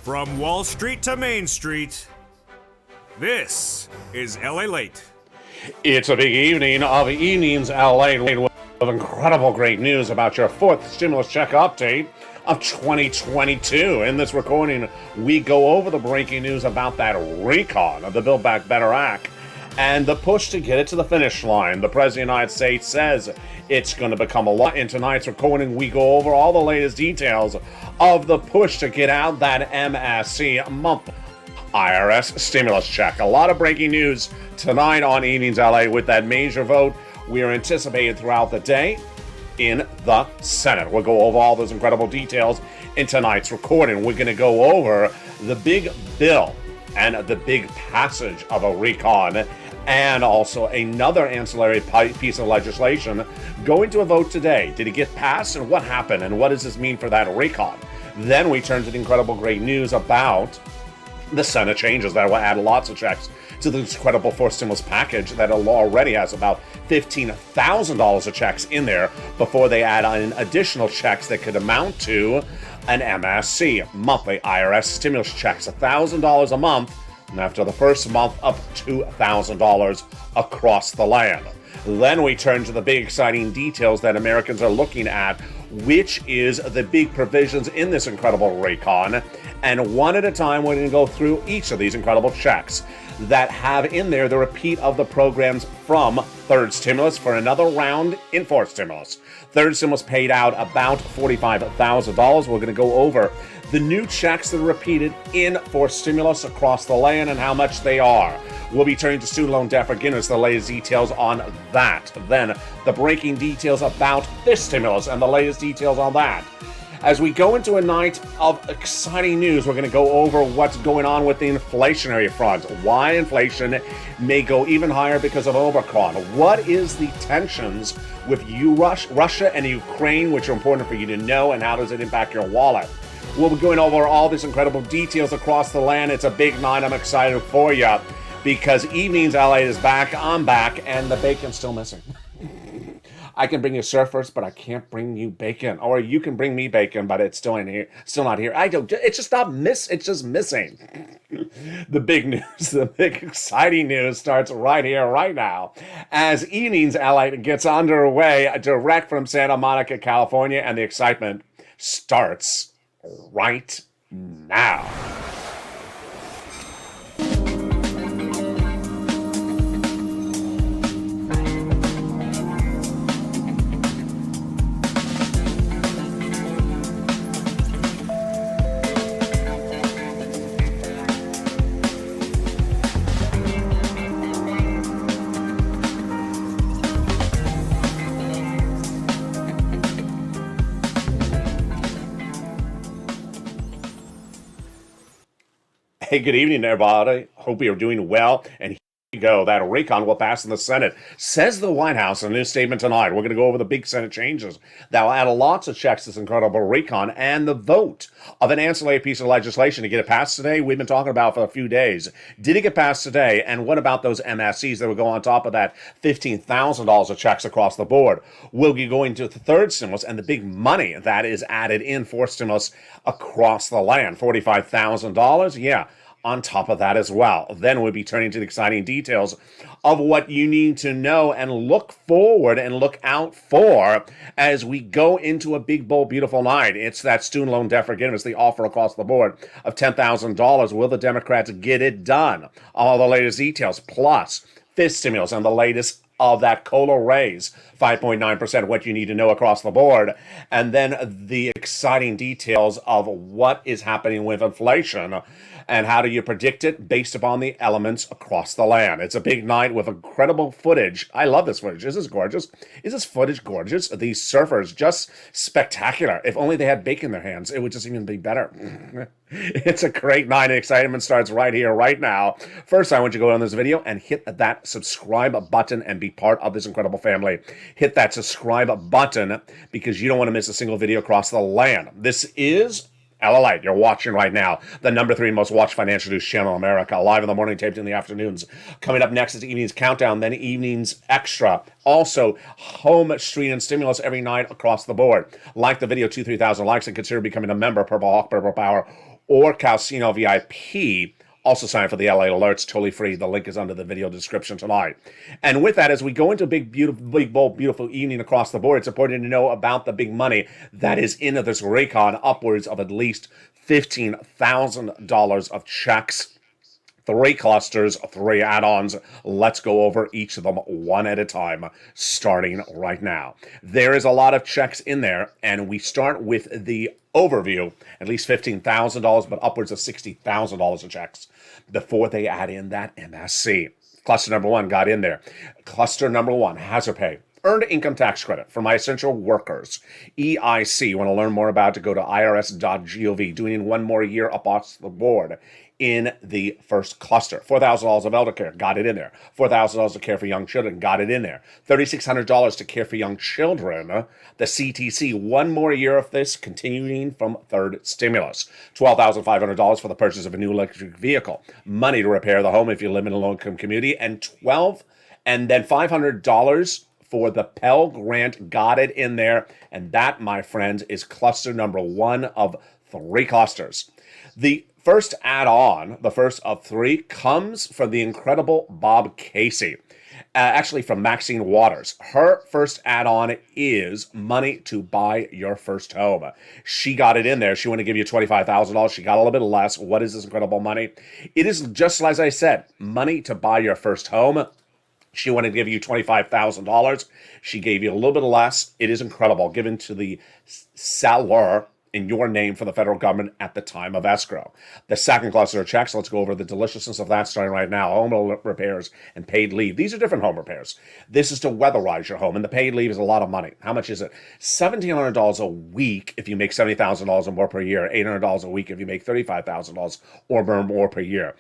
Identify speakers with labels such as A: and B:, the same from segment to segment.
A: From Wall Street to Main Street, this is LALATE.
B: It's a big evening of Evenings LA with incredible great news about your fourth stimulus check update of 2022. In this recording, we go over the breaking news about that recon of the Build Back Better Act and the push to get it to the finish line. The President of the United States says it's going to become a law. In tonight's recording, we go over all the latest details of the push to get out that MSC month IRS stimulus check. A lot of breaking news tonight on Evenings LA with that major vote we are anticipating throughout the day in the Senate. We'll go over all those incredible details in tonight's recording. We're going to go over the big bill and the big passage of a recon and also another ancillary piece of legislation going to a vote today. Did it get passed, and what happened, and what does this mean for that recon? Then we turn to the incredible great news about the Senate changes that will add lots of checks to this incredible fourth stimulus package that already has about $15,000 of checks in there before they add in additional checks that could amount to an MSC, monthly IRS stimulus checks, $1,000 a month, and after the first month of $2,000 across the land. Then we turn to the big exciting details that Americans are looking at, which is the big provisions in this incredible recon. And one at a time, we're going to go through each of these incredible checks that have in there the repeat of the programs from third stimulus for another round in fourth stimulus. Third stimulus paid out about $45,000. We're going to go over the new checks that are repeated in fourth stimulus across the land and how much they are. We'll be turning to student loan debt forgiveness, the latest details on that. Then the breaking details about this stimulus and the latest details on that. As we go into a night of exciting news, we're going to go over what's going on with the inflationary front, why inflation may go even higher because of Omicron. What is the tensions with Russia and Ukraine, which are important for you to know, and how does it impact your wallet? We'll be going over all these incredible details across the land. It's a big night. I'm excited for you because Evenings LA is back. I'm back, and the bacon's still missing. I can bring you surfers, but I can't bring you bacon. Or you can bring me bacon, but it's still in here, still not here. It's just not it's just missing. The big news, the big exciting news starts right here, right now, as Evenings LA gets underway direct from Santa Monica, California, and the excitement starts right now. Hey, good evening, everybody. Hope you're doing well. And here we go. That recon will pass in the Senate, says the White House in a new statement tonight. We're going to go over the big Senate changes that will add lots of checks to this incredible recon and the vote of an ancillary piece of legislation to get it passed today. We've been talking about for a few days. Did it get passed today? And what about those MSCs that will go on top of that $15,000 of checks across the board? We'll be going to the third stimulus and the big money that is added in fourth stimulus across the land. $45,000? Yeah. On top of that as well. Then we'll be turning to the exciting details of what you need to know and look forward and look out for as we go into a big, bold, beautiful night. It's that student loan debt forgiveness, the offer across the board of $10,000. Will the Democrats get it done? All the latest details, plus fifth stimulus and the latest of that COLA raise, 5.9%, what you need to know across the board. And then the exciting details of what is happening with inflation and how do you predict it based upon the elements across the land. It's a big night with incredible footage. I love this footage. This is gorgeous. Is this footage gorgeous? These surfers, just spectacular. If only they had bacon in their hands, it would just even be better. It's a great night. Excitement starts right here, right now. First, I want you to go on this video and hit that subscribe button and be part of this incredible family. Hit that subscribe button because you don't want to miss a single video across the land. This is LALATE, you're watching right now, the #3 most watched financial news channel in America, live in the morning, taped in the afternoons. Coming up next is Evening's Countdown, then Evening's Extra. Also, home, street, and stimulus every night across the board. Like the video, 2,000-3,000 likes, and consider becoming a member, Purple Hawk, Purple Power, or Casino VIP. Also sign up for the LA Alerts, totally free. The link is under the video description tonight. And with that, as we go into a big, bold, beautiful evening across the board, it's important to know about the big money that is in this Raycon, upwards of at least $15,000 of checks. 3 clusters, 3 add-ons. Let's go over each of them one at a time, starting right now. There is a lot of checks in there, and we start with the overview, at least $15,000, but upwards of $60,000 of checks before they add in that MSC. Cluster number 1 got in there. Cluster number 1, hazard pay. Earned income tax credit for my essential workers. EIC. You want to learn more about it, go to irs.gov. Doing 1 more year across the board in the first cluster. $4,000 of elder care, got it in there. $4,000 of care for young children, got it in there. $3,600 to care for young children. The CTC, 1 more year of this, continuing from third stimulus. $12,500 for the purchase of a new electric vehicle. Money to repair the home if you live in a low-income community. And then $500 for the Pell Grant, got it in there. And that, my friends, is cluster number 1 of 3 clusters. The first add-on, the first of 3, comes from the incredible Bob Casey. Actually from Maxine Waters. Her first add-on is money to buy your first home. She got it in there. She wanted to give you $25,000. She got a little bit less. What is this incredible money? It is just as I said, money to buy your first home. She wanted to give you $25,000. She gave you a little bit less. It is incredible. Given to the seller in your name for the federal government at the time of escrow. The second cluster of checks, let's go over the deliciousness of that starting right now. Home repairs and paid leave. These are different home repairs. This is to weatherize your home, and the paid leave is a lot of money. How much is it? $1,700 a week if you make $70,000 or more per year. $800 a week if you make $35,000 or more per year.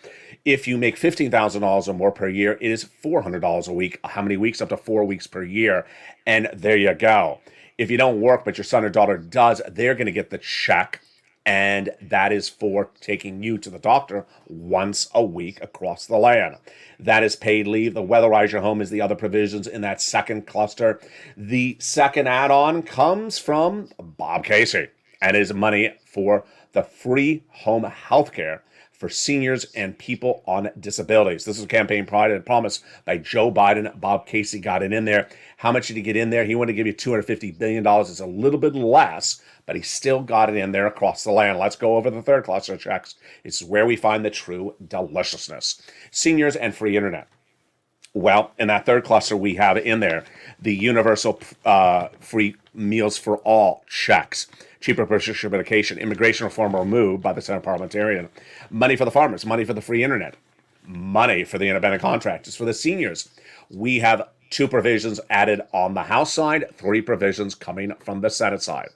B: If you make $15,000 or more per year, it is $400 a week. How many weeks? Up to 4 weeks per year. And there you go. If you don't work, but your son or daughter does, they're going to get the check. And that is for taking you to the doctor once a week across the land. That is paid leave. The weatherize your home is the other provisions in that second cluster. The second add-on comes from Bob Casey and is money for the free home health care for seniors and people on disabilities. This is Campaign Pride and Promise by Joe Biden. Bob Casey got it in there. How much did he get in there? He wanted to give you $250 billion. It's a little bit less, but he still got it in there across the land. Let's go over the third cluster of checks. It's where we find the true deliciousness. Seniors and free internet. Well, in that third cluster, we have in there the universal free meals for all checks. Cheaper prescription medication, immigration reform removed by the Senate parliamentarian, money for the farmers, money for the free internet, money for the independent contractors, for the seniors. We have 2 provisions added on the House side, 3 provisions coming from the Senate side.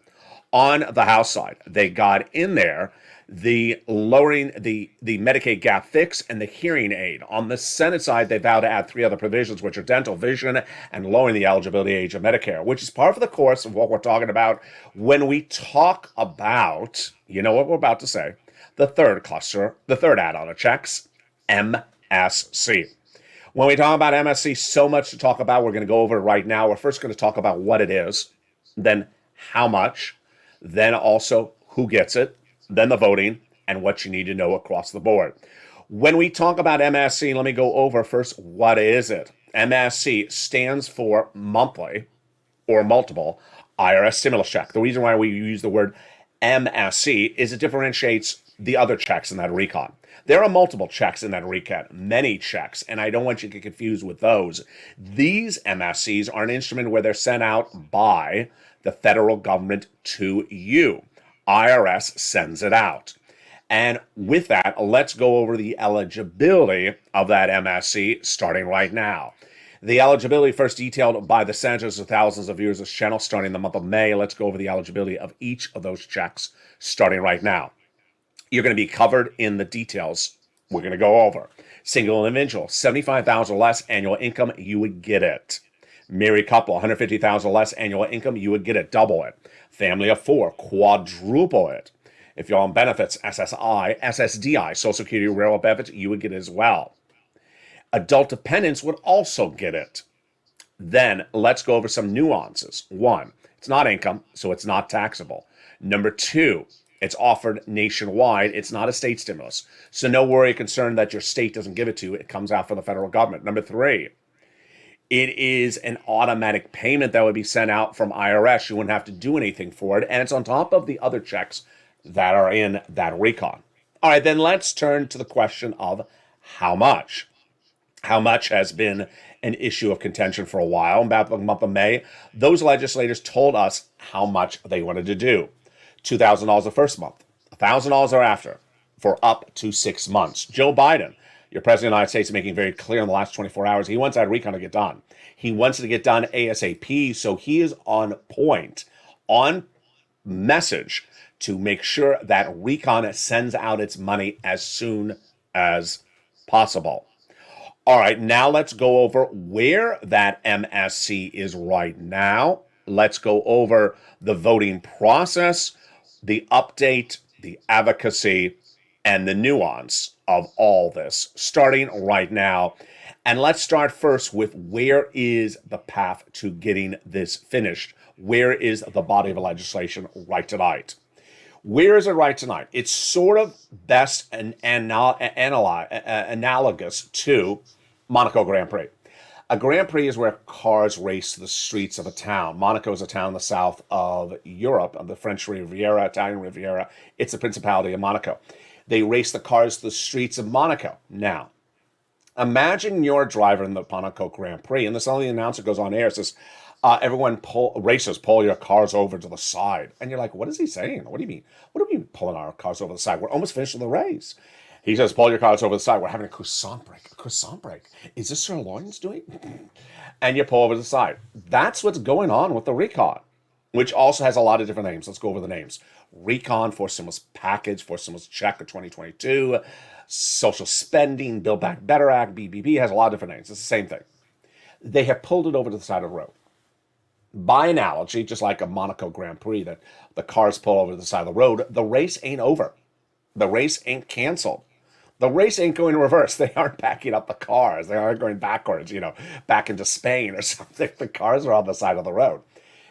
B: On the House side, they got in there the lowering the Medicaid gap fix and the hearing aid. On the Senate side, they vow to add 3 other provisions, which are dental, vision, and lowering the eligibility age of Medicare, which is part of the course of what we're talking about when we talk about, you know what we're about to say, the third cluster, the third add-on of checks, MSC. When we talk about MSC, so much to talk about. We're going to go over it right now. We're first going to talk about what it is, then how much, then also who gets it, then the voting, and what you need to know across the board. When we talk about MSC, let me go over first, what is it? MSC stands for monthly or multiple IRS stimulus check. The reason why we use the word MSC is it differentiates the other checks in that recon. There are multiple checks in that recon, many checks, and I don't want you to get confused with those. These MSCs are an instrument where they're sent out by the federal government to you. IRS sends it out. And with that, let's go over the eligibility of that MSC starting right now. The eligibility first detailed by the senators of thousands of viewers of this channel starting the month of May. Let's go over the eligibility of each of those checks starting right now. You're going to be covered in the details we're going to go over. Single individual, $75,000 less annual income, you would get it. Married couple, $150,000 less annual income, you would get it, double it. Family of 4, quadruple it. If you're on benefits, SSI, SSDI, Social Security, Railroad benefits, you would get it as well. Adult dependents would also get it. Then let's go over some nuances. 1, it's not income, so it's not taxable. Number 2, It's offered nationwide. It's not a state stimulus. So no worry or concern that your state doesn't give it to you. It comes out from the federal government. Number three, it is an automatic payment that would be sent out from IRS. You wouldn't have to do anything for it. And it's on top of the other checks that are in that recon. All right, then let's turn to the question of how much. How much has been an issue of contention for a while. About the month of May, those legislators told us how much they wanted to do. $2,000 the first month, $1,000 thereafter, for up to 6 months. Joe Biden, your president of the United States, is making very clear in the last 24 hours, he wants that recon to get done. He wants it to get done ASAP, so he is on point, on message, to make sure that recon sends out its money as soon as possible. All right, now let's go over where that MSC is right now. Let's go over the voting process, the update, the advocacy, and the nuance of all this, starting right now. And let's start first with where is the path to getting this finished? Where is the body of legislation right tonight? Where is it right tonight? It's sort of best analogous to Monaco Grand Prix. A Grand Prix is where cars race the streets of a town. Monaco is a town in the south of Europe, of the French Riviera, Italian Riviera. It's the Principality of Monaco. They race the cars the streets of Monaco. Now, imagine you're a driver in the Monaco Grand Prix, and this only announcer goes on air, says, everyone racers, pull your cars over to the side. And you're like, what is he saying? What do you mean? What do we mean pulling our cars over the side? We're almost finished with the race. He says, pull your cars over the side. We're having a croissant break. A croissant break. Is this sirloin's doing? And you pull over to the side. That's what's going on with the recon, which also has a lot of different names. Let's go over the names. Recon, Forced Stimulus Package, Forced Stimulus Check of 2022, Social Spending, Build Back Better Act, BBB, has a lot of different names. It's the same thing. They have pulled it over to the side of the road. By analogy, just like a Monaco Grand Prix, that the cars pull over to the side of the road, the race ain't over. The race ain't canceled. The race ain't going in reverse. They aren't backing up the cars. They aren't going backwards, back into Spain or something. The cars are on the side of the road.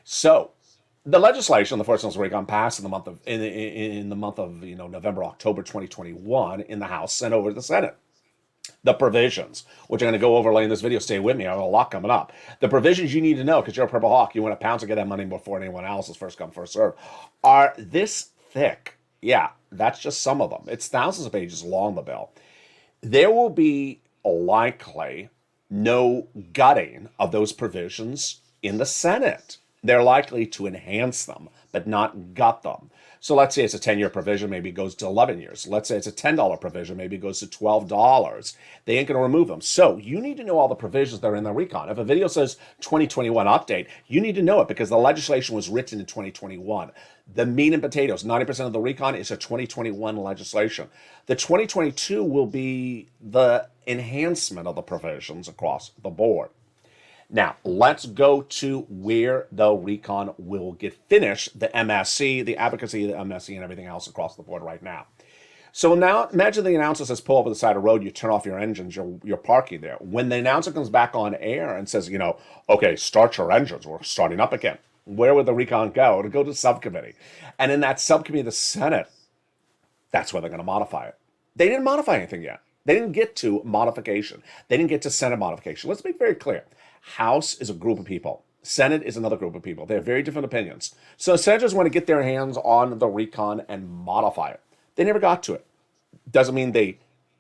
B: So the legislation, the Forced Stimulus Recon, passed in the month of November, October 2021 in the House, sent over to the Senate. The provisions, which I'm going to go overlay in this video, stay with me, I have a lot coming up. The provisions you need to know, because you're a Purple Hawk, you want to pounce and get that money before anyone else is first come, first serve, are this thick. Yeah, that's just some of them. It's thousands of pages long, the bill. There will be likely no gutting of those provisions in the Senate. They're likely to enhance them, but not gut them. So let's say it's a 10-year provision, maybe it goes to 11 years. Let's say it's a $10 provision, maybe it goes to $12. They ain't going to remove them. So you need to know all the provisions that are in the recon. If a video says 2021 update, you need to know it because the legislation was written in 2021. The meat and potatoes, 90% of the recon is a 2021 legislation. The 2022 will be the enhancement of the provisions across the board. Now, let's go to where the recon will get finished, the MSC, the advocacy, the MSC, and everything else across the board right now. So now, imagine the announcer says, pull over the side of the road, you turn off your engines, you're parking there. When the announcer comes back on air and says, okay, start your engines, we're starting up again. Where would the recon go? It'll go to subcommittee. And in that subcommittee of the Senate, that's where they're going to modify it. They didn't modify anything yet. They didn't get to modification. They didn't get to Senate modification. Let's make very clear. House is a group of people. Senate is another group of people. They have very different opinions. So senators want to get their hands on the recon and modify it. They never got to it. Doesn't mean they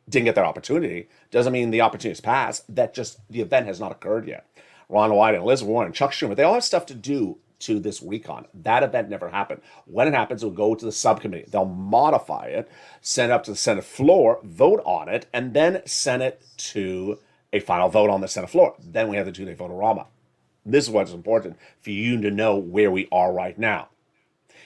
B: didn't get their opportunity. Doesn't mean the opportunity is passed. That just, the event has not occurred yet. Ron Wyden, Elizabeth Warren, Chuck Schumer, they all have stuff to do to this recon. That event never happened. When it happens, it'll go to the subcommittee. They'll modify it, send it up to the Senate floor, vote on it, and then send it to a final vote on the Senate floor. Then we have the two-day vote-a-rama. This is what's important for you to know where we are right now.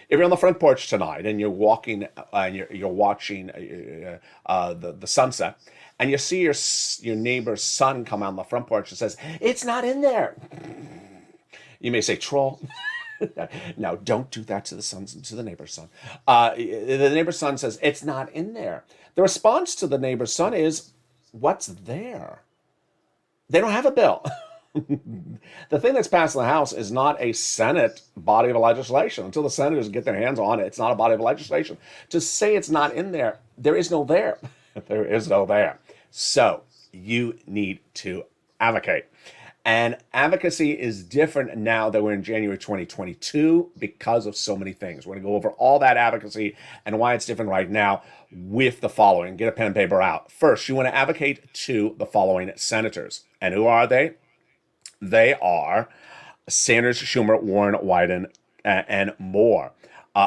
B: If you're on the front porch tonight and you're walking and you're watching the sunset, and you see your neighbor's son come out on the front porch and says, "It's not in there," you may say, "Troll." No, don't do that to the neighbor's son. The neighbor's son says, "It's not in there." The response to the neighbor's son is, "What's there?" They don't have a bill. The thing that's passed in the House is not a Senate body of legislation. Until the senators get their hands on it, it's not a body of legislation. To say it's not in there, there is no there. There is no there. So you need to advocate. And advocacy is different now that we're in January 2022 because of so many things. We're going to go over all that advocacy and why it's different right now with the following. Get a pen and paper out. First, you want to advocate to the following senators. And who are they? They are Sanders, Schumer, Warren, Wyden, and more.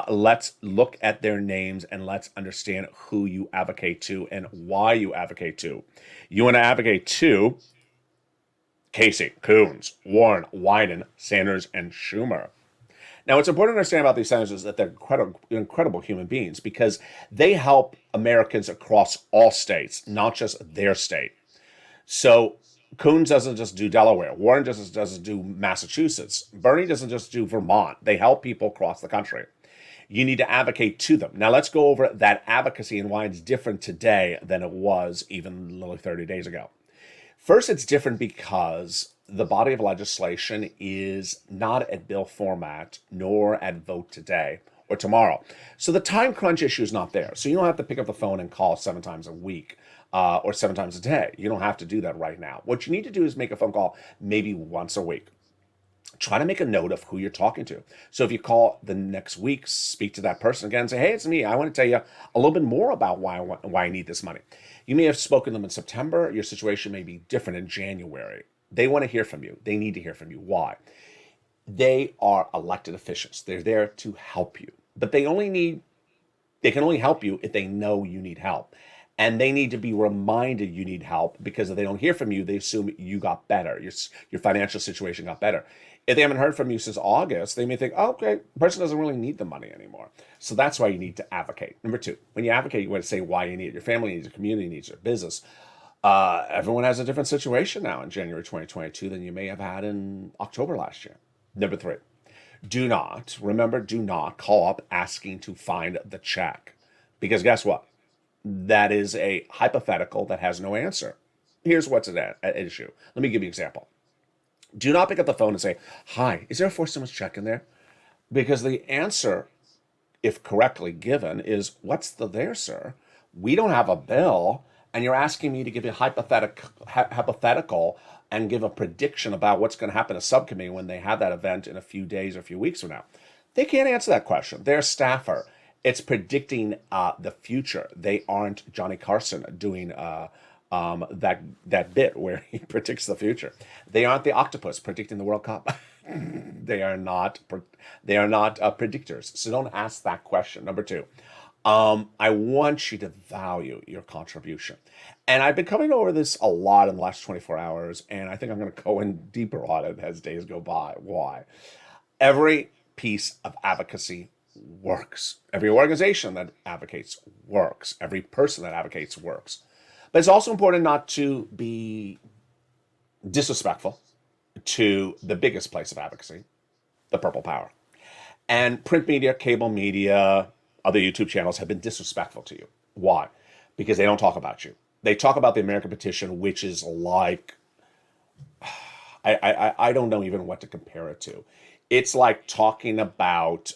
B: Let's look at their names and let's understand who you advocate to and why you advocate to. You want to advocate to Casey, Coons, Warren, Wyden, Sanders, and Schumer. Now, what's important to understand about these senators is that they're incredible human beings because they help Americans across all states, not just their state. So Coons doesn't just do Delaware. Warren just doesn't do Massachusetts. Bernie doesn't just do Vermont. They help people across the country. You need to advocate to them. Now, let's go over that advocacy and why it's different today than it was even literally 30 days ago. First, it's different because the body of legislation is not at bill format nor at vote today or tomorrow. So the time crunch issue is not there. So you don't have to pick up the phone and call 7 times a week or 7 times a day. You don't have to do that right now. What you need to do is make a phone call maybe once a week. Try to make a note of who you're talking to. So if you call the next week, speak to that person again and say, hey, it's me. I want to tell you a little bit more about why I need this money. You may have spoken to them in September. Your situation may be different in January. They want to hear from you. They need to hear from you. Why? They are elected officials. They're there to help you. But they can only help you if they know you need help. And they need to be reminded you need help because if they don't hear from you, they assume you got better. Your financial situation got better. If they haven't heard from you since August, they may think, oh, okay, the person doesn't really need the money anymore. So that's why you need to advocate. Number 2, when you advocate, you want to say why you need it. Your family needs it, your community needs it, your business. Everyone has a different situation now in January 2022 than you may have had in October last year. Number 3, do not call up asking to find the check. Because guess what? That is a hypothetical that has no answer. Here's what's at issue. Let me give you an example. Do not pick up the phone and say, hi, is there a forced stimulus check in there? Because the answer, if correctly given, is, what's there, sir? We don't have a bill, and you're asking me to give you a hypothetical and give a prediction about what's going to happen to subcommittee when they have that event in a few days or a few weeks from now. They can't answer that question. They're a staffer. It's predicting the future. They aren't Johnny Carson doing that bit where he predicts the future. They aren't the octopus predicting the World Cup. They are not predictors. So don't ask that question. Number 2, I want you to value your contribution. And I've been coming over this a lot in the last 24 hours, and I think I'm going to go in deeper on it as days go by. Why? Every piece of advocacy works. Every organization that advocates works. Every person that advocates works. But it's also important not to be disrespectful to the biggest place of advocacy, the purple power. And print media, cable media, other YouTube channels have been disrespectful to you. Why? Because they don't talk about you. They talk about the American petition, which is like, I don't know even what to compare it to. It's like talking about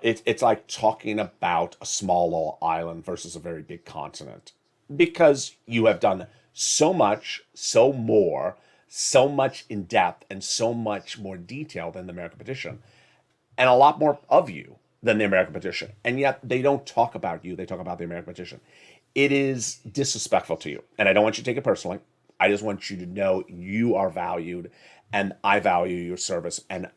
B: it's like talking about a small little island versus a very big continent. Because you have done so much, so much in depth, and so much more detail than the American petition, and a lot more of you than the American petition. And yet they don't talk about you, they talk about the American petition. It is disrespectful to you. And I don't want you to take it personally. I just want you to know you are valued, and I value your service, and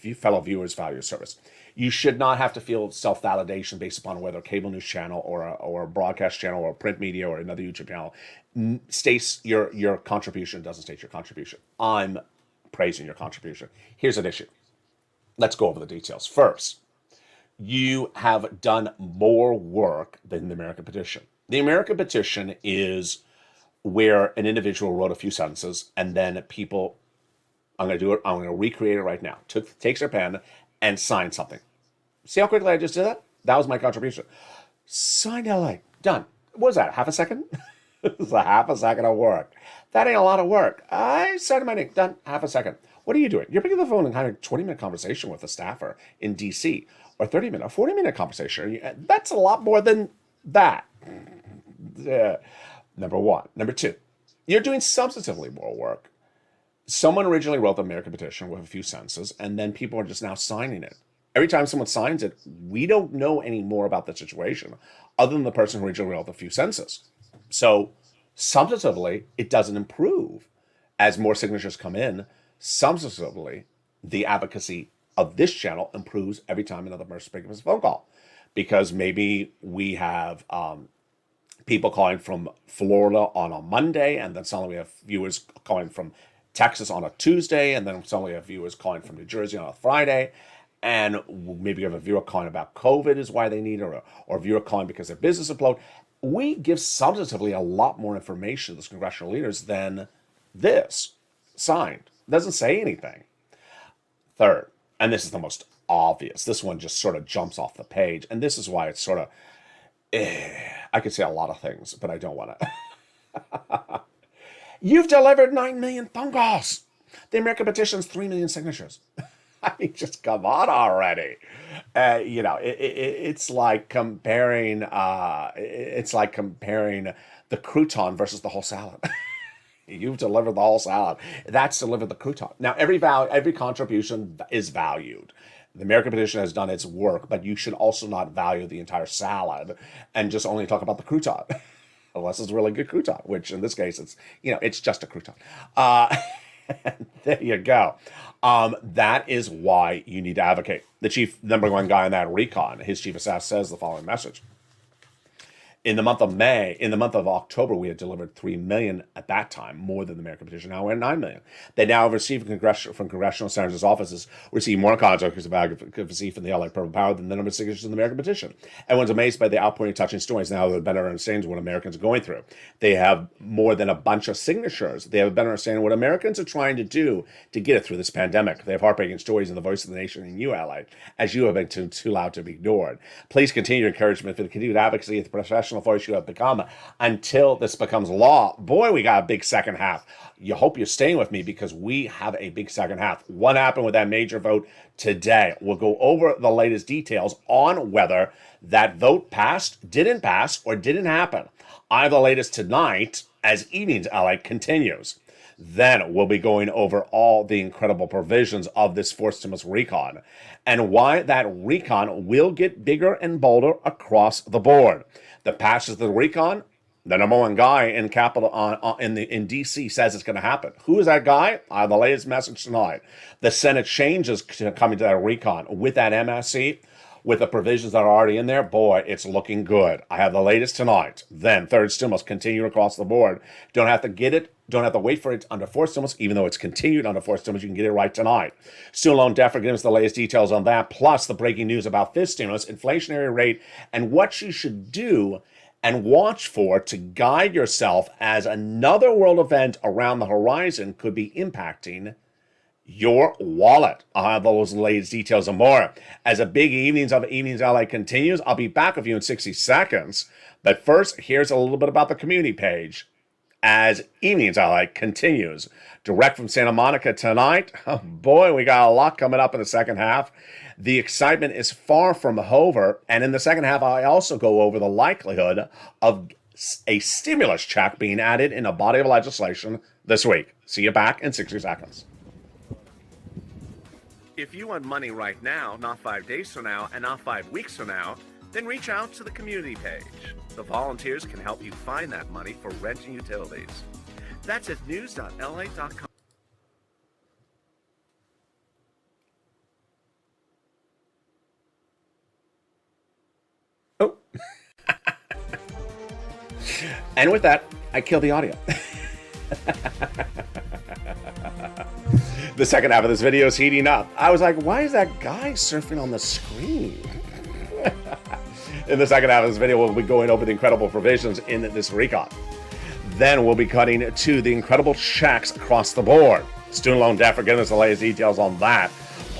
B: you fellow viewers value your service. You should not have to feel self-validation based upon whether a cable news channel or a broadcast channel or a print media or another YouTube channel states your contribution, doesn't state your contribution. I'm praising your contribution. Here's an issue. Let's go over the details. First, you have done more work than the American petition. The American petition is where an individual wrote a few sentences and then people, I'm going to do it, I'm going to recreate it right now, takes their pen and sign something. See how quickly I just did that? That was my contribution. Signed LA. Done. What was that, half a second? It's a half a second of work. That ain't a lot of work. I started my name, done, half a second. What are you doing? You're picking up the phone and having a 20-minute conversation with a staffer in DC, or 30-minute, or 40-minute conversation. That's a lot more than that. Number one. Number two, you're doing substantively more work. Someone originally wrote the American petition with a few sentences, and then people are just now signing it. Every time someone signs it, we don't know any more about the situation other than the person who originally wrote the few sentences. So substantively, it doesn't improve. As more signatures come in, substantively, the advocacy of this channel improves every time another person picks up his phone call. Because maybe we have people calling from Florida on a Monday, and then suddenly we have viewers calling from Texas on a Tuesday, and then suddenly we have viewers calling from New Jersey on a Friday. And maybe you have a viewer calling about COVID is why they need it, or a viewer calling because their business imploded. We give substantively a lot more information to those congressional leaders than this signed. It doesn't say anything. Third, and this is the most obvious, this one just sort of jumps off the page, and this is why it's sort of, I could say a lot of things, but I don't want to. You've delivered 9 million phone calls. The American petition's 3 million signatures. I mean, just come on already. It's like comparing. It's like comparing the crouton versus the whole salad. You've delivered the whole salad. That's delivered the crouton. Now, every contribution is valued. The American petition has done its work, but you should also not value the entire salad and just only talk about the crouton, unless it's a really good crouton. Which in this case, it's just a crouton. There you go. That is why you need to advocate. The number one guy in that recon, his chief of staff, says the following message. In the month of October, we had delivered 3 million at that time, more than the American petition. Now we're at 9 million. They now have received from congressional senators' offices, receive more contacts of advocacy from the LA Purple Power than the number of signatures in the American petition. Everyone's amazed by the outpouring touching stories now that have better understanding what Americans are going through. They have more than a bunch of signatures. They have a better understanding what Americans are trying to do to get it through this pandemic. They have heartbreaking stories in the voice of the nation in you, LA, as you have been too loud to be ignored. Please continue your encouragement for the continued advocacy of the professional voice you have become until this becomes law. Boy, we got a big second half. You hope you're staying with me because we have a big second half. What happened with that major vote today? We'll go over the latest details on whether that vote passed, didn't pass, or didn't happen. I have the latest tonight as Evenings LA continues. Then we'll be going over all the incredible provisions of this fourth stimulus recon and why that recon will get bigger and bolder across the board. The passage of the recon, the number one guy in in DC says it's going to happen. Who is that guy? I have the latest message tonight. The Senate changes coming to that recon with that MSC, with the provisions that are already in there. Boy, it's looking good. I have the latest tonight. Then third stimulus continue across the board. Don't have to get it. Don't have to wait for it under fourth stimulus, even though it's continued under fourth stimulus. You can get it right tonight. Student loan debt forgiveness, the latest details on that, plus the breaking news about fifth stimulus, inflationary rate, and what you should do and watch for to guide yourself as another world event around the horizon could be impacting your wallet. I'll have those latest details and more. As a big Evenings LA continues, I'll be back with you in 60 seconds. But first, here's a little bit about the community page. As Evenings LA continues, direct from Santa Monica tonight. Oh boy, we got a lot coming up in the second half. The excitement is far from over. And in the second half, I also go over the likelihood of a stimulus check being added in a body of legislation this week. See you back in 60 seconds. If you want money right now, not 5 days from now, and not 5 weeks from now, then reach out to the community page. The volunteers can help you find that money for rent and utilities. That's at news.la.com. Oh. And with that, I kill the audio. The second half of this video is heating up. I was like, why is that guy surfing on the screen? In the second half of this video, we'll be going over the incredible provisions in this recon. Then we'll be cutting to the incredible checks across the board. Student loan debt forgiveness, the latest details on that.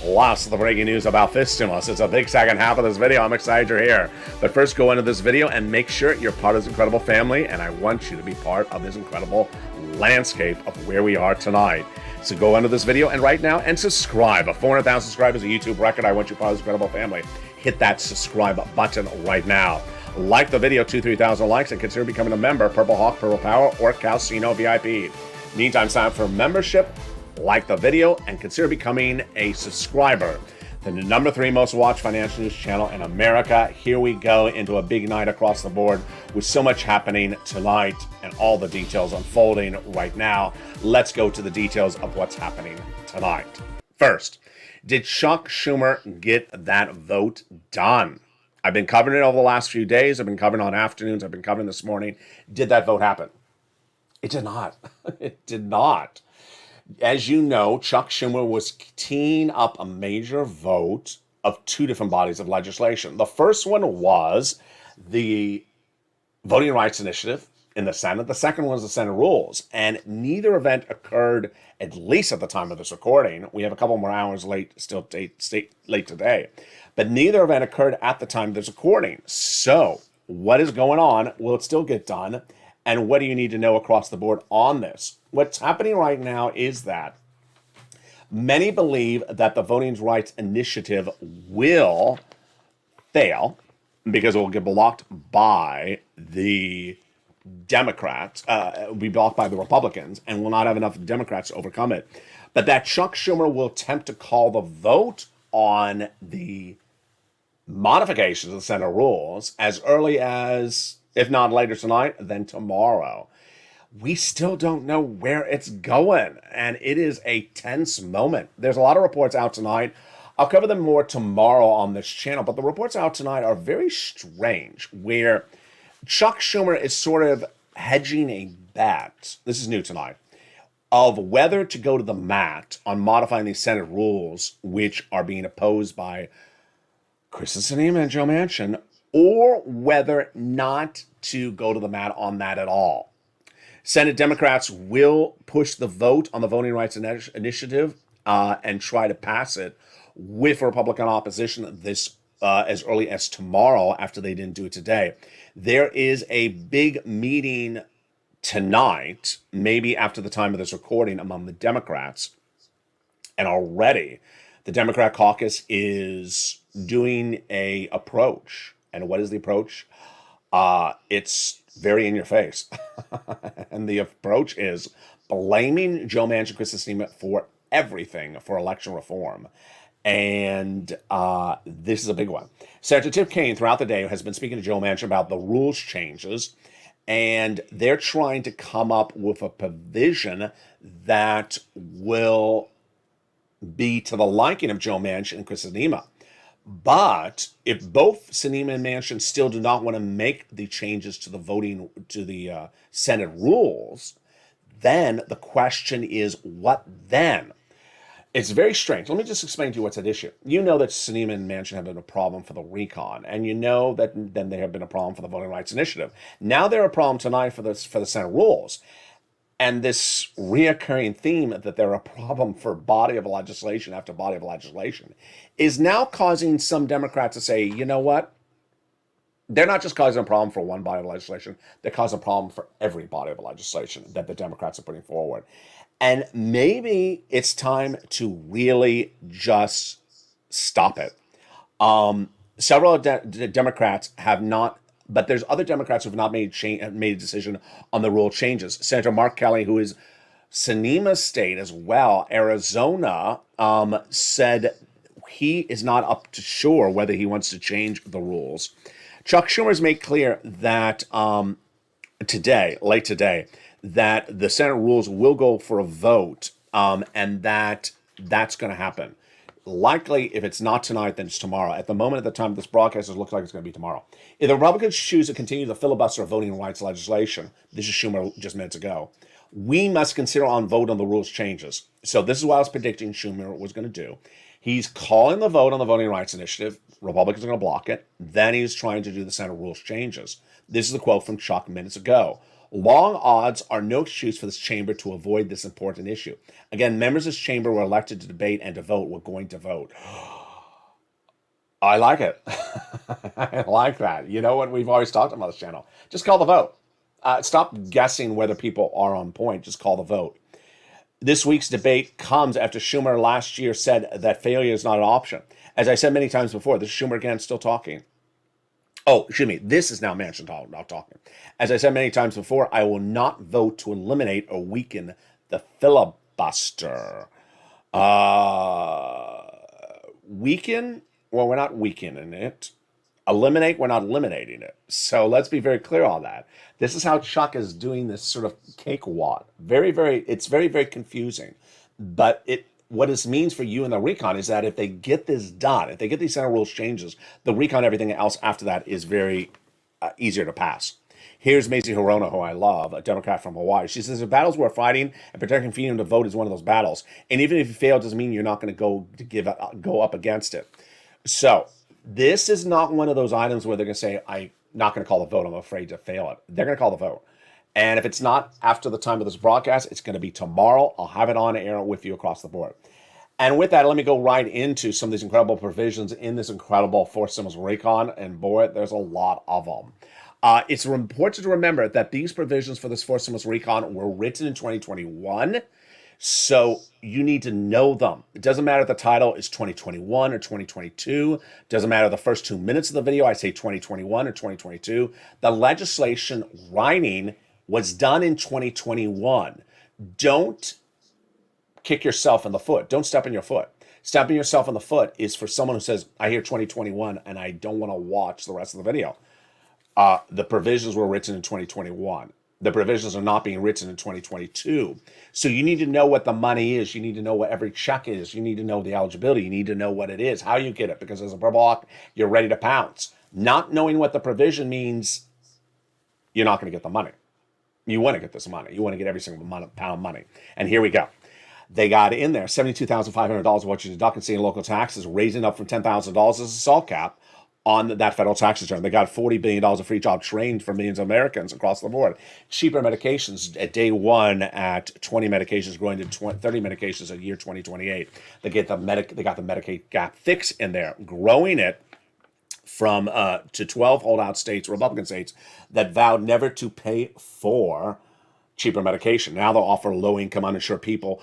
B: plus the breaking news about this stimulus. It's a big second half of this video. I'm excited you're here. But first, go into this video and make sure you're part of this incredible family, and I want you to be part of this incredible landscape of where we are tonight. So go into this video and right now and subscribe. 400,000 subscribers, a YouTube record. I want you part of this incredible family. Hit that subscribe button right now. Like the video, 2,000-3,000 likes, and consider becoming a member, Purple Hawk, Purple Power, or Calcino VIP. Meantime, sign up for membership, like the video, and consider becoming a subscriber. The number 3 most watched financial news channel in America. Here we go into a big night across the board with so much happening tonight and all the details unfolding right now. Let's go to the details of what's happening tonight. First, did Chuck Schumer get that vote done? I've been covering it over the last few days. I've been covering on afternoons. I've been covering this morning. Did that vote happen? It did not. It did not. As you know, Chuck Schumer was teeing up a major vote of 2 different bodies of legislation. The first one was the Voting Rights Initiative in the Senate. The second one was the Senate rules. And neither event occurred, at least at the time of this recording. We have a couple more hours late today. But neither event occurred at the time of this recording. So what is going on? Will it still get done? And what do you need to know across the board on this? What's happening right now is that many believe that the Voting Rights Initiative will fail because it will get blocked by the Democrats, be blocked by the Republicans, and will not have enough Democrats to overcome it. But that Chuck Schumer will attempt to call the vote on the modifications of the Senate rules as early as, if not later tonight, then tomorrow. We still don't know where it's going, and it is a tense moment. There's a lot of reports out tonight. I'll cover them more tomorrow on this channel, but the reports out tonight are very strange, where Chuck Schumer is sort of hedging a bet, this is new tonight, of whether to go to the mat on modifying these Senate rules, which are being opposed by Kyrsten Sinema and Joe Manchin, or whether not to go to the mat on that at all. Senate Democrats will push the vote on the Voting Rights Initiative and try to pass it with Republican opposition this as early as tomorrow after they didn't do it today. There is a big meeting tonight, maybe after the time of this recording, among the Democrats. And already the Democrat caucus is doing a approach. And what is the approach? It's very in your face. And the approach is blaming Joe Manchin and Kyrsten Sinema for everything for election reform. And this is a big one. Senator Tim Kaine throughout the day has been speaking to Joe Manchin about the rules changes, and they're trying to come up with a provision that will be to the liking of Joe Manchin and Kyrsten Sinema. But if both Sinema and Manchin still do not want to make the changes to the Senate rules, then the question is, what then? It's very strange. Let me just explain to you what's at issue. You know that Sinema and Manchin have been a problem for the recon, and you know that then they have been a problem for the Voting Rights Initiative. Now they're a problem tonight for the Senate rules. And this reoccurring theme that they're a problem for body of legislation after body of legislation is now causing some Democrats to say, you know what? They're not just causing a problem for one body of legislation, they're causing a problem for every body of legislation that the Democrats are putting forward. And maybe it's time to really just stop it. Several Democrats have not, but there's other Democrats who have not made a decision on the rule changes. Senator Mark Kelly, who is Sinema's state as well, Arizona, said he is not up to sure whether he wants to change the rules. Chuck Schumer has made clear that late today, that the Senate rules will go for a vote, and that's going to happen. Likely, if it's not tonight, then it's tomorrow. At the moment, at the time of this broadcast, it looks like it's going to be tomorrow. If the Republicans choose to continue the filibuster of voting rights legislation, this is Schumer just minutes ago, we must consider on vote on the rules changes. So this is what I was predicting Schumer was going to do. He's calling the vote on the Voting Rights Initiative. Republicans are going to block it. Then he's trying to do the Senate rules changes. This is a quote from Chuck minutes ago. Long odds are no excuse for this chamber to avoid this important issue. Again, members of this chamber were elected to debate and to vote. We're going to vote. I like it. I like that. You know what we've always talked about on this channel? Just call the vote. Stop guessing whether people are on point. Just call the vote. This week's debate comes after Schumer last year said that failure is not an option. As I said many times before, this is Schumer again still talking. Oh, excuse me. This is now Manchin not talking. As I said many times before, I will not vote to eliminate or weaken the filibuster. Weaken? Well, we're not weakening it. Eliminate? We're not eliminating it. So let's be very clear on that. This is how Chuck is doing this sort of cakewalk. It's very, very confusing. But what this means for you and the recon is that if they get this done, if they get these Senate rules changes, the recon, everything else after that is very easier to pass. Here's Mazie Hirono, who I love, a Democrat from Hawaii. She says the battles we're fighting and protecting freedom to vote is one of those battles. And even if you fail, it doesn't mean you're not going to go up against it. So this is not one of those items where they're going to say, I'm not going to call the vote. I'm afraid to fail it. They're going to call the vote. And if it's not after the time of this broadcast, it's going to be tomorrow. I'll have it on air with you across the board. And with that, let me go right into some of these incredible provisions in this incredible fourth stimulus recon. And boy, there's a lot of them. It's important to remember that these provisions for this fourth stimulus recon were written in 2021. So you need to know them. It doesn't matter if the title is 2021 or 2022. It doesn't matter the first 2 minutes of the video, I say 2021 or 2022. The legislation writing was done in 2021. Don't kick yourself in the foot. Don't step in your foot. Stepping yourself in the foot is for someone who says, I hear 2021 and I don't want to watch the rest of the video. The provisions were written in 2021. The provisions are not being written in 2022. So you need to know what the money is. You need to know what every check is. You need to know the eligibility. You need to know what it is, how you get it, because as a block, you're ready to pounce. Not knowing what the provision means, you're not going to get the money. You want to get this money. You want to get every single pound of money. And here we go. They got in there $72,500 of what you deduct in state and local taxes, raising up from $10,000 as a salt cap on that federal tax return. They got $40 billion of free job training for millions of Americans across the board. Cheaper medications at day one at 20 medications, growing to 30 medications at year 2028. They got the Medicaid gap fix in there, growing it from to 12 holdout states, Republican states, that vowed never to pay for cheaper medication. Now they'll offer low-income uninsured people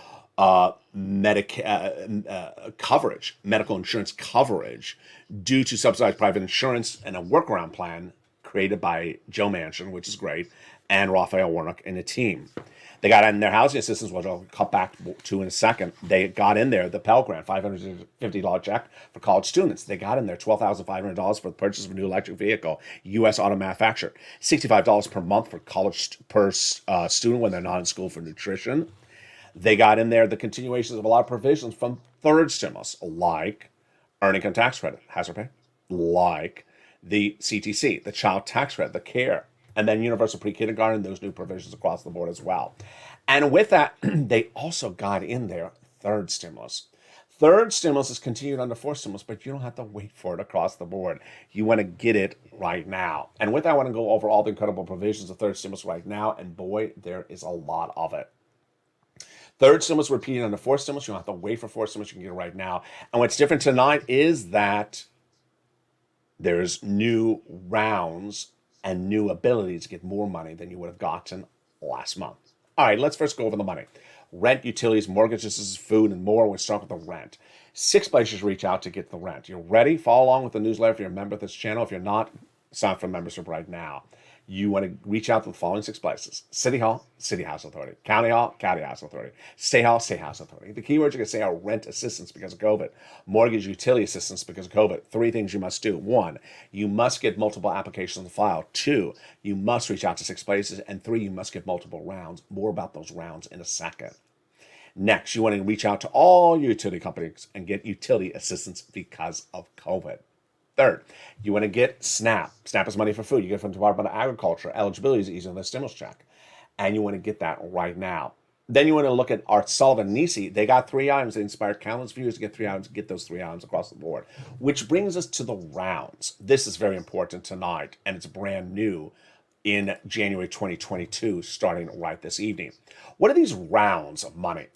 B: coverage, medical insurance coverage, due to subsidized private insurance and a workaround plan created by Joe Manchin, which is great, and Raphael Warnock and a team. They got in their housing assistance, which I'll cut back to in a second. They got in there the Pell Grant, $550 check for college students. They got in there $12,500 for the purchase of a new electric vehicle, U.S. auto manufactured, $65 per month for college per student when they're not in school for nutrition. They got in there the continuations of a lot of provisions from third stimulus, like earned income tax credit, hazard pay, like the CTC, the child tax credit, the CARE, and then universal pre-kindergarten, those new provisions across the board as well. And with that, they also got in there third stimulus. Third stimulus is continued under fourth stimulus, but you don't have to wait for it across the board. You want to get it right now. And with that, I want to go over all the incredible provisions of third stimulus right now, and boy, there is a lot of it. Third stimulus repeated under fourth stimulus. You don't have to wait for fourth stimulus. You can get it right now. And what's different tonight is that there's new rounds and new abilities to get more money than you would have gotten last month. All right, let's first go over the money. Rent, utilities, mortgages, food, and more. We'll start with the rent. 6 places reach out to get the rent. You're ready? Follow along with the newsletter if you're a member of this channel. If you're not, sign up for membership right now. You want to reach out to the following 6 places: City Hall, City House Authority; County Hall, County House Authority; State Hall, State House Authority. The keywords you can say are rent assistance because of COVID, mortgage utility assistance because of COVID. 3 things you must do. 1, you must get multiple applications on the file. 2, you must reach out to 6 places. And 3, you must get multiple rounds. More about those rounds in a second. Next, you want to reach out to all your utility companies and get utility assistance because of COVID. Third, you want to get SNAP. SNAP is money for food. You get it from the Department of Agriculture. Eligibility is easier than the stimulus check. And you want to get that right now. Then you want to look at Art Sullivan and Nisi. They got 3 items. They inspired countless viewers to get 3 items, get those 3 items across the board. Which brings us to the rounds. This is very important tonight, and it's brand new in January 2022, starting right this evening. What are these rounds of money?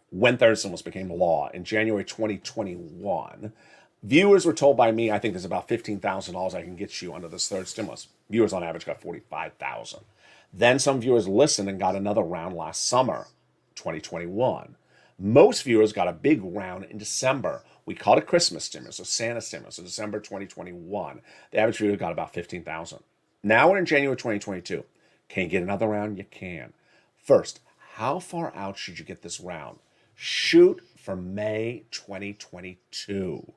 B: When third stimulus became law in January 2021, viewers were told by me, I think there's about $15,000 I can get you under this third stimulus. Viewers on average got 45,000. Then some viewers listened and got another round last summer, 2021. Most viewers got a big round in December. We called it Christmas stimulus or Santa stimulus in December 2021. The average viewer got about 15,000. Now we're in January 2022. Can you get another round? You can. First, how far out should you get this round? Shoot for May 2022.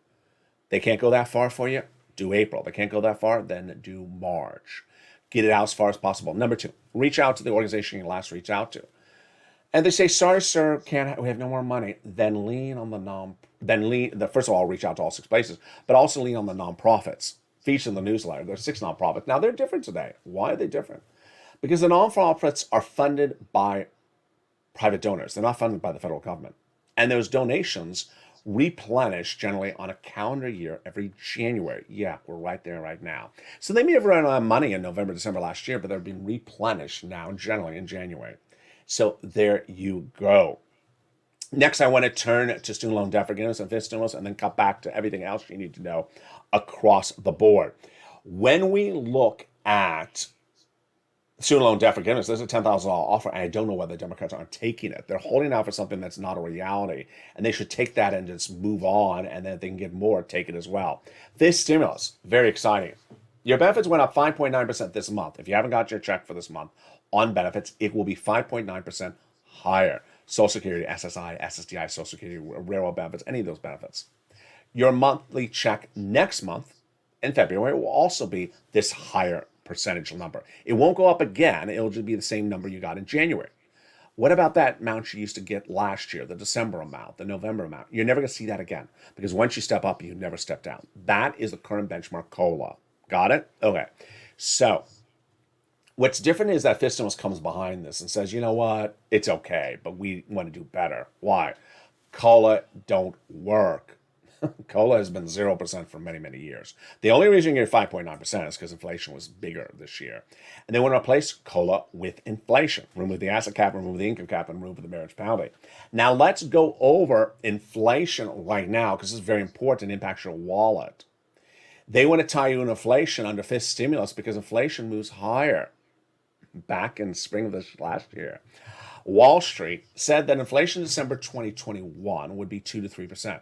B: They can't go that far for you? Do April. They can't go that far? Then do March. Get it out as far as possible. Number two, reach out to the organization you last reached out to. And they say, sorry, sir, we have no more money. Then lean on first of all, reach out to all 6 places, but also lean on the nonprofits. Feature in the newsletter. There's 6 nonprofits. Now, they're different today. Why are they different? Because the nonprofits are funded by private donors. They're not funded by the federal government. And those donations replenish generally on a calendar year every January. Yeah, we're right there right now. So they may have run out of money in November, December last year, but they're being replenished now generally in January. So there you go. Next, I want to turn to student loan debt forgiveness and fifth stimulus and then cut back to everything else you need to know across the board. When we look at student loan debt forgiveness, there's a $10,000 offer, and I don't know whether Democrats aren't taking it. They're holding out for something that's not a reality, and they should take that and just move on, and then if they can get more, take it as well. This stimulus, very exciting. Your benefits went up 5.9% this month. If you haven't got your check for this month on benefits, it will be 5.9% higher. Social Security, SSI, SSDI, Social Security, railroad benefits, any of those benefits. Your monthly check next month in February will also be this higher percentage number. It won't go up again. It'll just be the same number you got in January. What about that amount you used to get last year, the December amount, the November amount? You're never going to see that again because once you step up, you never step down. That is the current benchmark COLA. Got it? Okay. So what's different is that fifth stimulus comes behind this and says, you know what? It's okay, but we want to do better. Why? COLA don't work. COLA has been 0% for many, many years. The only reason you're 5.9% is because inflation was bigger this year. And they want to replace COLA with inflation. Remove the asset cap, remove the income cap, and remove the marriage penalty. Now let's go over inflation right now because this is very important and impacts your wallet. They want to tie you in inflation under fifth stimulus because inflation moves higher. Back in spring of this last year, Wall Street said that inflation in December 2021 would be 2 to 3%.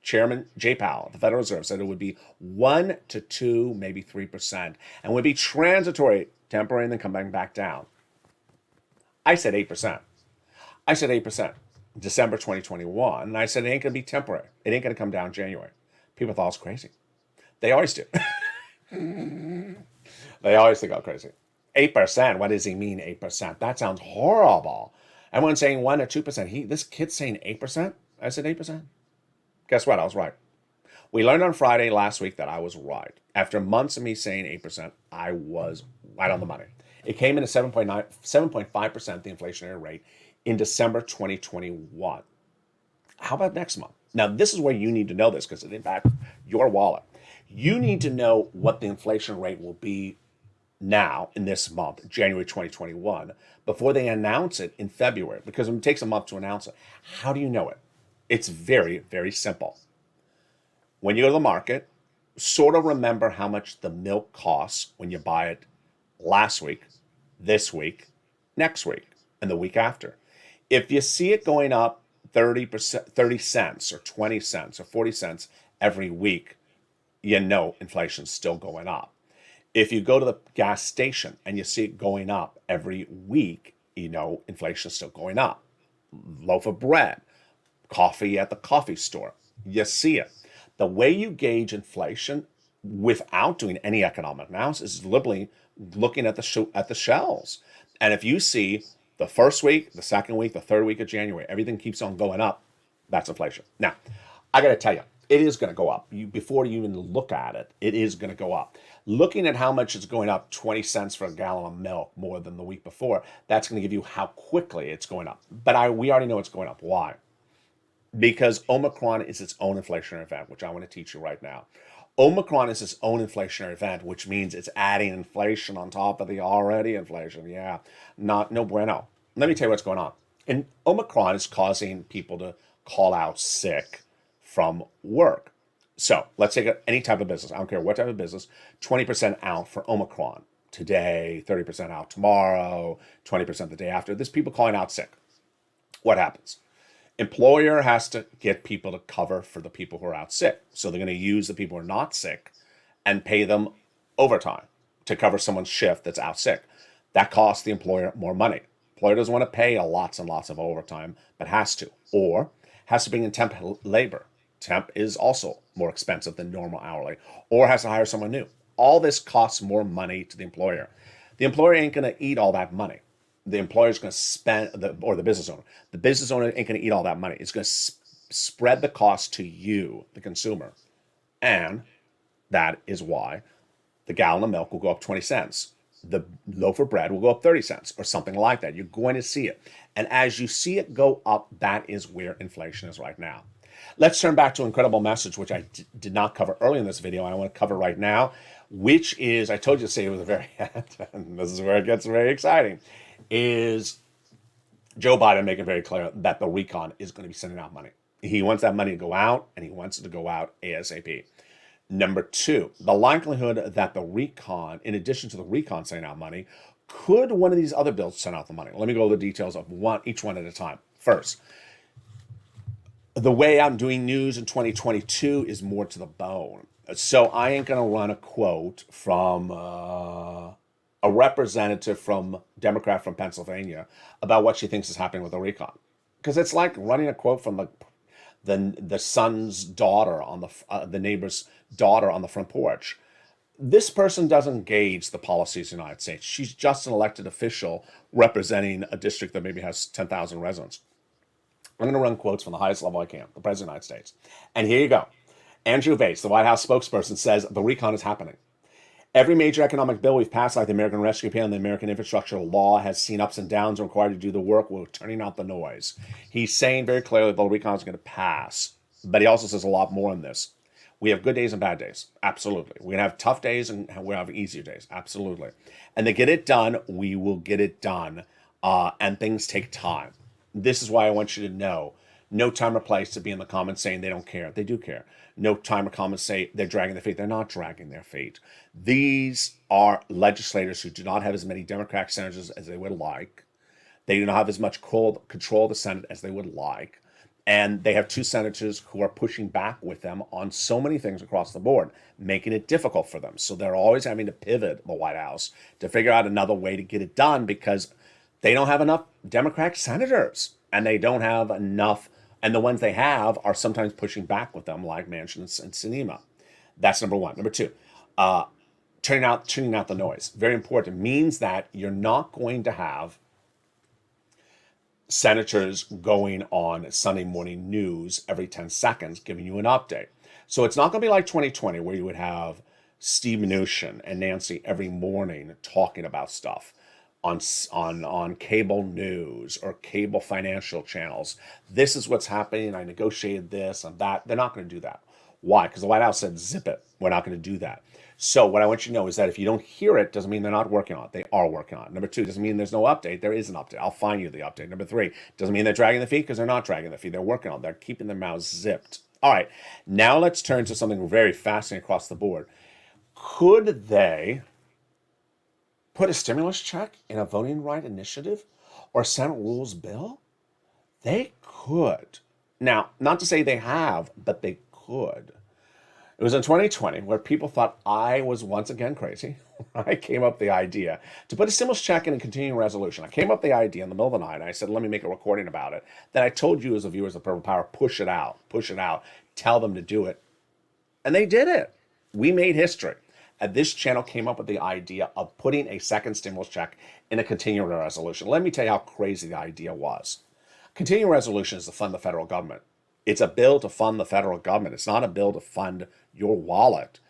B: Chairman Jay Powell, the Federal Reserve, said it would be 1 to 2, maybe 3%, and would be transitory, temporary, and then coming back down. I said 8%. I said 8%. December 2021, and I said it ain't going to be temporary. It ain't going to come down January. People thought I was crazy. They always do. They always think I'm crazy. 8%. What does he mean, 8%? That sounds horrible. Everyone's saying 1 or 2%. This kid's saying 8%? I said 8%. Guess what? I was right. We learned on Friday last week that I was right. After months of me saying 8%, I was right on the money. It came in at 7.5%, the inflationary rate, in December 2021. How about next month? Now, this is where you need to know this because it impacts your wallet. You need to know what the inflation rate will be now in this month, January 2021, before they announce it in February, because it takes a month to announce it. How do you know it? It's very, very simple. When you go to the market, sort of remember how much the milk costs when you buy it last week, this week, next week, and the week after. If you see it going up 30%, 30 cents or 20 cents or 40 cents every week, you know inflation's still going up. If you go to the gas station and you see it going up every week, you know inflation's still going up. Loaf of bread, coffee at the coffee store, you see it. The way you gauge inflation without doing any economic analysis is literally looking at the shelves. And if you see the first week, the second week, the third week of January, everything keeps on going up, that's inflation. Now, I got to tell you, it is going to go up. Before you even look at it, it is going to go up. Looking at how much it's going up, 20 cents for a gallon of milk more than the week before, that's going to give you how quickly it's going up. But we already know it's going up. Why? Because Omicron is its own inflationary event, which I want to teach you right now. Omicron is its own inflationary event, which means it's adding inflation on top of the already inflation. Yeah, no bueno. Let me tell you what's going on. And Omicron is causing people to call out sick from work. So let's take any type of business. I don't care what type of business. 20% out for Omicron today, 30% out tomorrow, 20% the day after. There's people calling out sick. What happens? Employer has to get people to cover for the people who are out sick. So they're going to use the people who are not sick and pay them overtime to cover someone's shift that's out sick. That costs the employer more money. Employer doesn't want to pay lots and lots of overtime, but has to, or has to bring in temp labor. Temp is also more expensive than normal hourly, or has to hire someone new. All this costs more money to the employer. The employer ain't going to eat all that money. The employer's going to spend, or the business owner. The business owner ain't going to eat all that money. It's going to spread the cost to you, the consumer. And that is why the gallon of milk will go up 20 cents. The loaf of bread will go up 30 cents or something like that. You're going to see it. And as you see it go up, that is where inflation is right now. Let's turn back to an incredible message, which I did not cover early in this video. I want to cover right now, which is, I told you to say it was a very, and this is where it gets very exciting, is Joe Biden making very clear that the recon is going to be sending out money. He wants that money to go out, and he wants it to go out ASAP. Number two, the likelihood that the recon, in addition to the recon sending out money, could one of these other bills send out the money? Let me go over the details of each one at a time. First, the way I'm doing news in 2022 is more to the bone. So I ain't going to run a quote from a representative from Democrat from Pennsylvania about what she thinks is happening with the recon, because it's like running a quote from the son's daughter on the neighbor's daughter on the front porch. This person doesn't gauge the policies of the United States. She's just an elected official representing a district that maybe has 10,000 residents. I'm going to run quotes from the highest level I can, the President of the United States. And here you go. Andrew Bates, the White House spokesperson, says the recon is happening. Every major economic bill we've passed, like the American Rescue Plan and the American Infrastructure Law, has seen ups and downs and required to do the work. We're turning out the noise. He's saying very clearly the recon is going to pass. But he also says a lot more on this. We have good days and bad days. Absolutely. We're going to have tough days and we'll have easier days. Absolutely. And to get it done, we will get it done. And things take time. This is why I want you to know, no time or place to be in the comments saying they don't care. They do care. No time or comments say they're dragging their feet. They're not dragging their feet. These are legislators who do not have as many Democratic senators as they would like. They do not have as much control of the Senate as they would like. And they have two senators who are pushing back with them on so many things across the board, making it difficult for them. So they're always having to pivot the White House to figure out another way to get it done, because they don't have enough Democratic senators, and they don't have enough, and the ones they have are sometimes pushing back with them, like Manchin and Sinema. That's number one. Number two, tuning out the noise. Very important. It means that you're not going to have senators going on Sunday morning news every 10 seconds giving you an update. So it's not going to be like 2020, where you would have Steve Mnuchin and Nancy every morning talking about stuff on cable news or cable financial channels. This is what's happening. I negotiated this and that. They're not going to do that. Why? Because the White House said, zip it. We're not going to do that. So what I want you to know is that if you don't hear it, doesn't mean they're not working on it. They are working on it. Number two, doesn't mean there's no update. There is an update. I'll find you the update. Number three, doesn't mean they're dragging their feet, because they're not dragging their feet. They're working on it. They're keeping their mouths zipped. All right. Now let's turn to something very fascinating across the board. Could they put a stimulus check in a voting right initiative or a Senate rules bill? They could. Now, not to say they have, but they could. It was in 2020 where people thought I was once again crazy. I came up with the idea to put a stimulus check in a continuing resolution. I came up with the idea in the middle of the night, and I said, let me make a recording about it. Then I told you as the viewers of Purple Power, push it out, tell them to do it. And they did it. We made history. And this channel came up with the idea of putting a second stimulus check in a continuing resolution. Let me tell you how crazy the idea was. Continuing resolution is to fund the federal government. It's a bill to fund the federal government. It's not a bill to fund your wallet.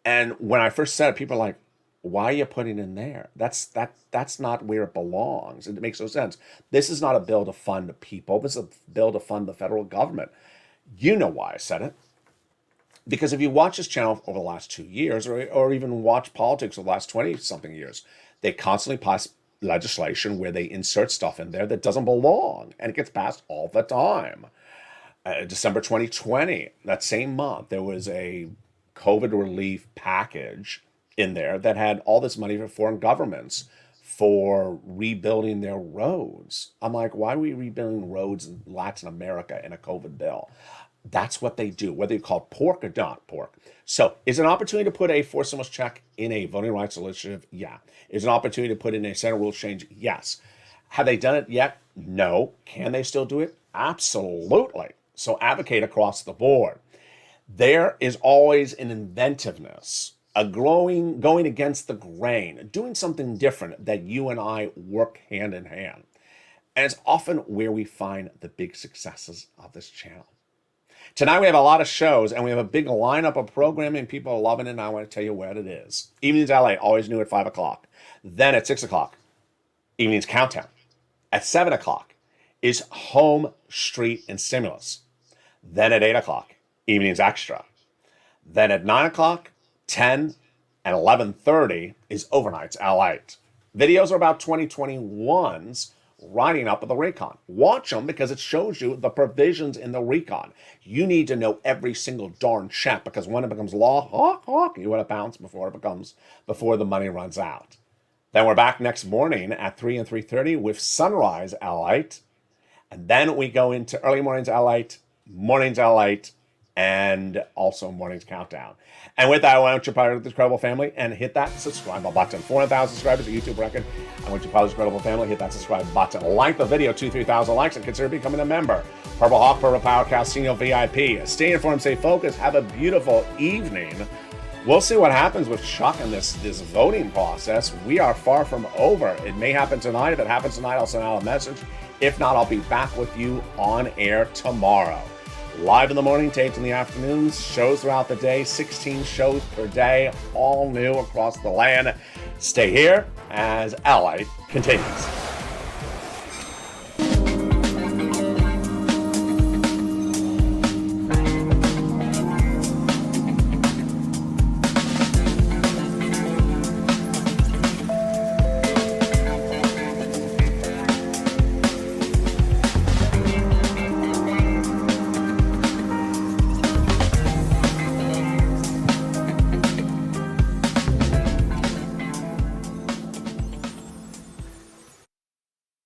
B: And when I first said it, people are like, why are you putting it in there? That's not where it belongs. It makes no sense. This is not a bill to fund people. This is a bill to fund the federal government. You know why I said it. Because if you watch this channel over the last 2 years, or even watch politics over the last 20-something years, they constantly pass legislation where they insert stuff in there that doesn't belong, and it gets passed all the time. December 2020, that same month, there was a COVID relief package in there that had all this money for foreign governments for rebuilding their roads. I'm like, why are we rebuilding roads in Latin America in a COVID bill? That's what they do, whether you call it pork or not pork. So is it an opportunity to put a forced stimulus check in a voting rights initiative? Yeah. Is it an opportunity to put in a Senate rules change? Yes. Have they done it yet? No. Can they still do it? Absolutely. So advocate across the board. There is always an inventiveness, a going against the grain, doing something different that you and I work hand in hand. And it's often where we find the big successes of this channel. Tonight we have a lot of shows, and we have a big lineup of programming. People are loving it, and I want to tell you what it is. Evenings LA, always new at 5 o'clock. Then at 6 o'clock, Evenings Countdown. At 7 o'clock is Home, Street, and Stimulus. Then at 8 o'clock, Evenings Extra. Then at 9 o'clock, 10, and 11:30 is Overnights LALATE. Videos are about 2021's writing up of the recon. Watch them because it shows you the provisions in the recon. You need to know every single darn check, because when it becomes law, you want to bounce before the money runs out. Then we're back next morning at 3 and 3:30 with Sunrise LALATE. And then we go into early mornings LALATE, mornings LALATE, and also mornings countdown. And with that, I want you to be part of this incredible family and hit that subscribe button. 400,000 subscribers, a YouTube record. I want you to be part of this incredible family. Hit that subscribe button. Like the video, 2,000-3,000 likes, and consider becoming a member. Purple Hawk, Purple Power Casino VIP. Stay informed, stay focused. Have a beautiful evening. We'll see what happens with Chuck in this voting process. We are far from over. It may happen tonight. If it happens tonight, I'll send out a message. If not, I'll be back with you on air tomorrow. Live in the morning, taped in the afternoons, shows throughout the day, 16 shows per day, all new across the land. Stay here as LA continues.